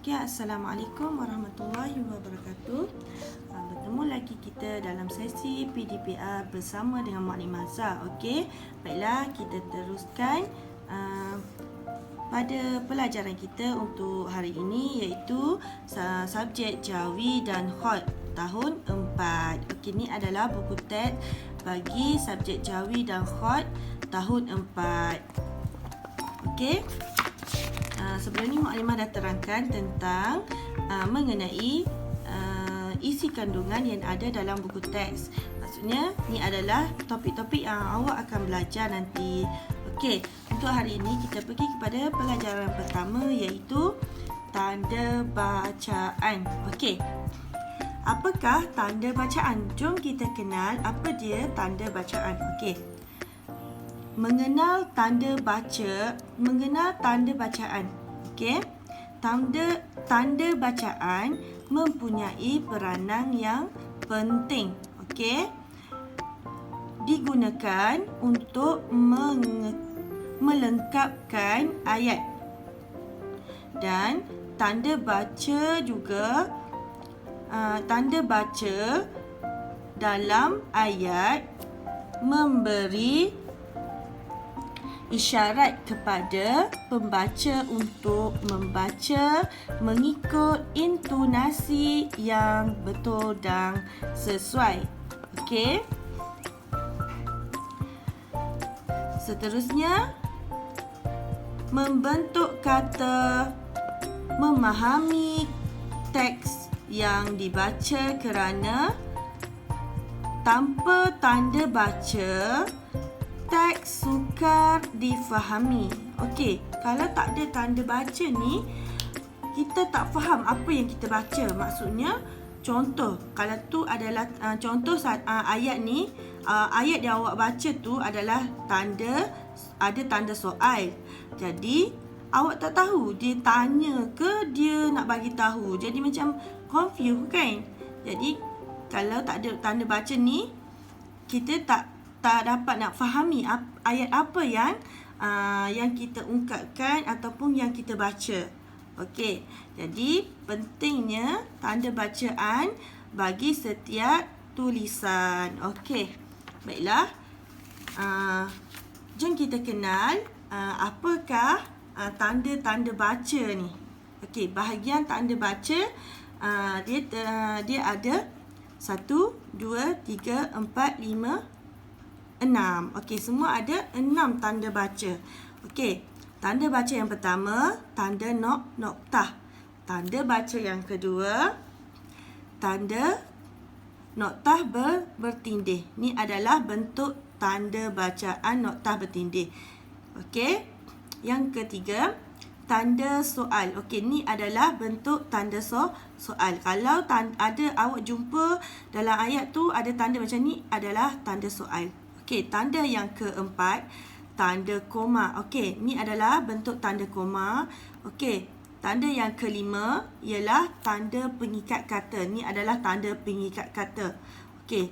Okay, Assalamualaikum warahmatullahi wabarakatuh. Bertemu lagi kita dalam sesi PDPR bersama dengan Maklimah Zah. Okey, baiklah kita teruskan pada pelajaran kita untuk hari ini, iaitu subjek Jawi dan Khot tahun 4. Okey, ini adalah buku teks bagi subjek Jawi dan Khot tahun 4. Okey. Sebelum ni Maklimah dah terangkan tentang mengenai isi kandungan yang ada dalam buku teks. Maksudnya ni adalah topik-topik yang awak akan belajar nanti. Okey, untuk hari ini kita pergi kepada pelajaran pertama, iaitu tanda bacaan. Okey. Apakah tanda bacaan? Jom kita kenal apa dia tanda bacaan. Okey. Mengenal tanda baca, mengenal tanda bacaan. Okey. Tanda bacaan mempunyai peranan yang penting. Okey. Digunakan untuk melengkapkan ayat. Dan tanda baca juga tanda baca dalam ayat memberi isyarat kepada pembaca untuk membaca mengikut intonasi yang betul dan sesuai. Okey. Seterusnya, membentuk kata, memahami teks yang dibaca kerana tanpa tanda baca teks sukar difahami. Okey, kalau tak ada tanda baca ni, kita tak faham apa yang kita baca. Maksudnya, contoh, kalau tu adalah contoh ayat ni, ayat yang awak baca tu adalah ada tanda soal. Jadi, awak tak tahu dia tanya ke dia nak bagi tahu. Jadi macam confused kan? Jadi, kalau tak ada tanda baca ni, kita tak dapat nak fahami ayat apa yang kita ungkapkan ataupun yang kita baca. Okey. Jadi pentingnya tanda bacaan bagi setiap tulisan. Okey. Baiklah. Jom kita kenal apakah tanda-tanda baca ni. Okey, bahagian tanda baca dia ada 1, 2, 3, 4, 5, 6. Okey, semua ada 6 tanda baca. Okey, tanda baca yang pertama, tanda noktah. Tanda baca yang kedua, tanda noktah bertindih. Ni adalah bentuk tanda bacaan noktah bertindih. Okey, yang ketiga, tanda soal. Okey, ni adalah bentuk tanda soal. Kalau ada awak jumpa dalam ayat tu ada tanda macam ni, adalah tanda soal. Okey, tanda yang keempat, tanda koma. Okey, ni adalah bentuk tanda koma. Okey, tanda yang kelima ialah tanda pengikat kata. Ni adalah tanda pengikat kata. Okey,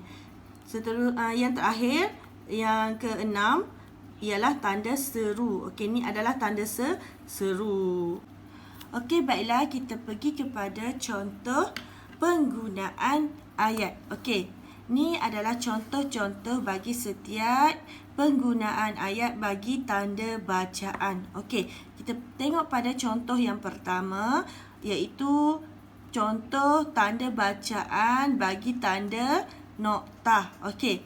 yang terakhir, yang keenam ialah tanda seru. Okey, ni adalah tanda seru. Okey, baiklah kita pergi kepada contoh penggunaan ayat. Okey. Ni adalah contoh-contoh bagi setiap penggunaan ayat bagi tanda bacaan. Okey, kita tengok pada contoh yang pertama, iaitu contoh tanda bacaan bagi tanda noktah. Okey,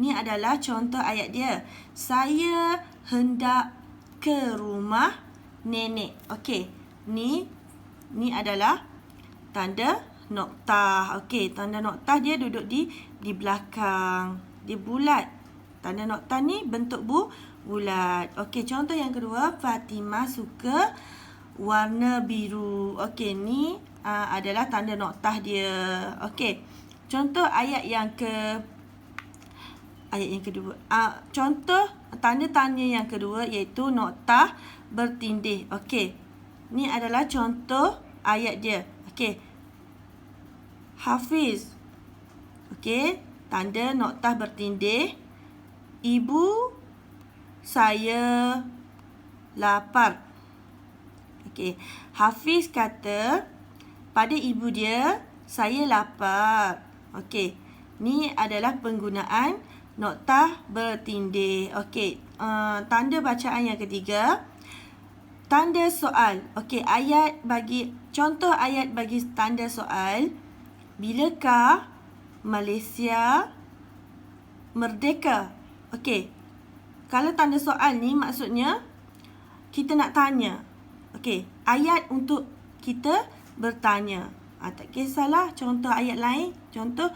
ni adalah contoh ayat dia. Saya hendak ke rumah nenek. Okey, ni adalah tanda noktah. Okey, tanda noktah dia duduk di belakang. Dia bulat. Tanda noktah ni bentuk bulat. Okey, contoh yang kedua, Fatimah suka warna biru. Okey, ni adalah tanda noktah dia. Okey, contoh ayat yang kedua. Contoh tanda-tanda yang kedua iaitu noktah bertindih. Okey, ni adalah contoh ayat dia. Okey, Hafiz. Okey, tanda noktah bertindih. Ibu saya lapar. Okey. Hafiz kata pada ibu dia, saya lapar. Okey. Ni adalah penggunaan noktah bertindih. Okey. Tanda bacaan yang ketiga. Tanda soal. Okey, contoh ayat bagi tanda soal. Bilakah Malaysia merdeka? Okey. Kalau tanda soal ni maksudnya kita nak tanya. Okey, ayat untuk kita bertanya. Tak kisahlah contoh ayat lain. Contoh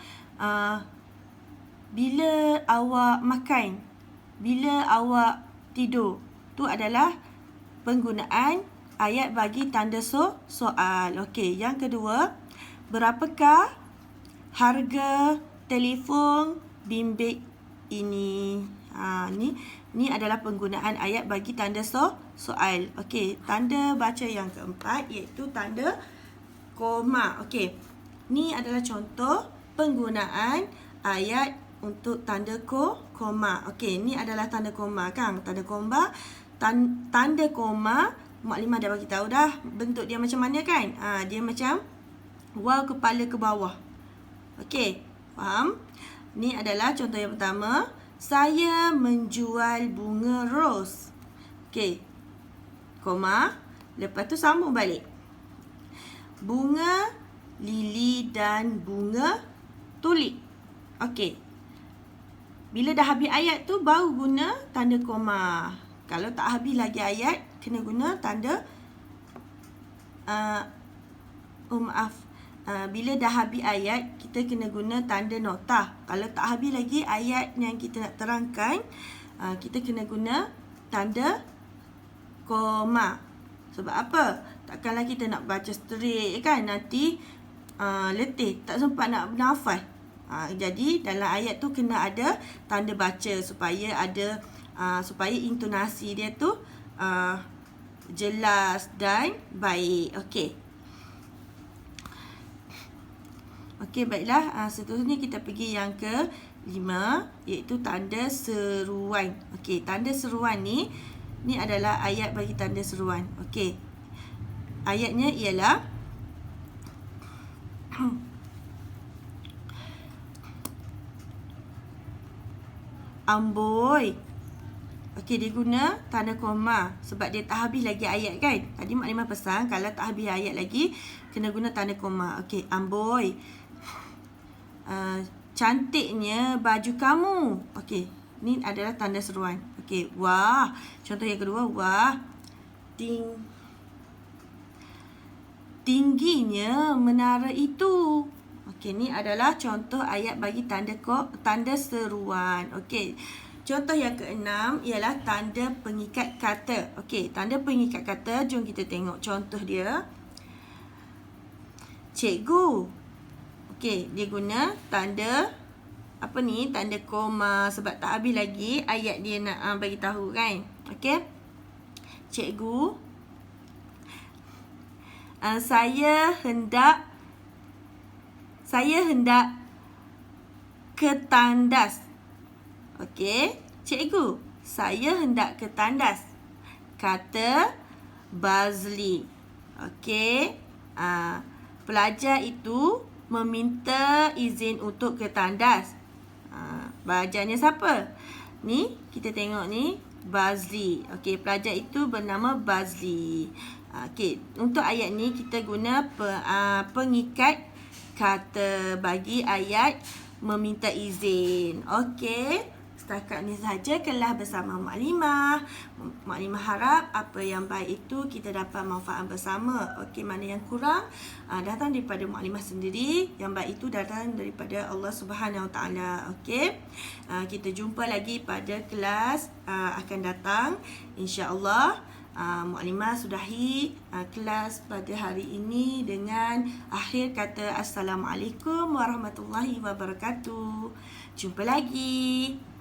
bila awak makan, bila awak tidur. Tu adalah penggunaan ayat bagi tanda soal. Okey, yang kedua, berapakah harga telefon bimbit ini? Ni adalah penggunaan ayat bagi tanda soal. Okey, tanda baca yang keempat iaitu tanda koma. Okey, ni adalah contoh penggunaan ayat untuk tanda koma. Okey, ni adalah tanda koma kan? Tanda koma. Tanda koma, Maklimah dah bagi tahu dah bentuk dia macam mana kan? Dia macam waw kepala ke bawah. Okey, faham? Ni adalah contoh yang pertama. Saya menjual bunga ros. Okey. Koma. Lepas tu sambung balik. Bunga lili dan bunga tulip. Okey. Bila dah habis ayat tu baru guna tanda koma. Kalau tak habis lagi ayat, kena guna tanda bila dah habis ayat, kita kena guna tanda noktah. Kalau tak habis lagi ayat yang kita nak terangkan, kita kena guna tanda koma. Sebab apa? Takkanlah kita nak baca straight kan? Nanti letih, tak sempat nak bernafas. Jadi dalam ayat tu kena ada tanda baca supaya supaya intonasi dia tu jelas dan baik. Okey. Okey, baiklah. Seterusnya kita pergi yang ke-5 iaitu tanda seruan. Okey, tanda seruan ni adalah ayat bagi tanda seruan. Okey. Ayatnya ialah amboi. Okey, dia guna tanda koma sebab dia tak habis lagi ayat kan? Tadi Maklimah pesan kalau tak habis ayat lagi kena guna tanda koma. Okey, amboi. Cantiknya baju kamu. Okey, ni adalah tanda seruan. Okey, wah. Contoh yang kedua, wah. Tingginya menara itu. Okey, ni adalah contoh ayat bagi tanda seruan. Okey. Contoh yang keenam ialah tanda pengikat kata. Okey, tanda pengikat kata, jom kita tengok contoh dia. Cikgu. Okey, dia guna tanda tanda koma sebab tak habis lagi ayat dia nak bagi tahu kan. Okey. Cikgu, saya hendak ke tandas. Okey, cikgu, saya hendak ke tandas, kata Bazli. Okey, pelajar itu meminta izin untuk ke tandas. Pelajarnya siapa? Ni, kita tengok ni, Bazli. Okey, pelajar itu bernama Bazli. Okey, untuk ayat ni kita guna pengikat kata bagi ayat meminta izin. Okey. Setakat ni sahaja kelas bersama Maklimah. Maklimah harap apa yang baik itu kita dapat manfaat bersama. Okey, mana yang kurang datang daripada Maklimah sendiri. Yang baik itu datang daripada Allah Subhanahu Wa Taala. Okey. Kita jumpa lagi pada kelas akan datang insya-Allah. Maklimah sudahi kelas pada hari ini dengan akhir kata Assalamualaikum warahmatullahi wabarakatuh. Jumpa lagi.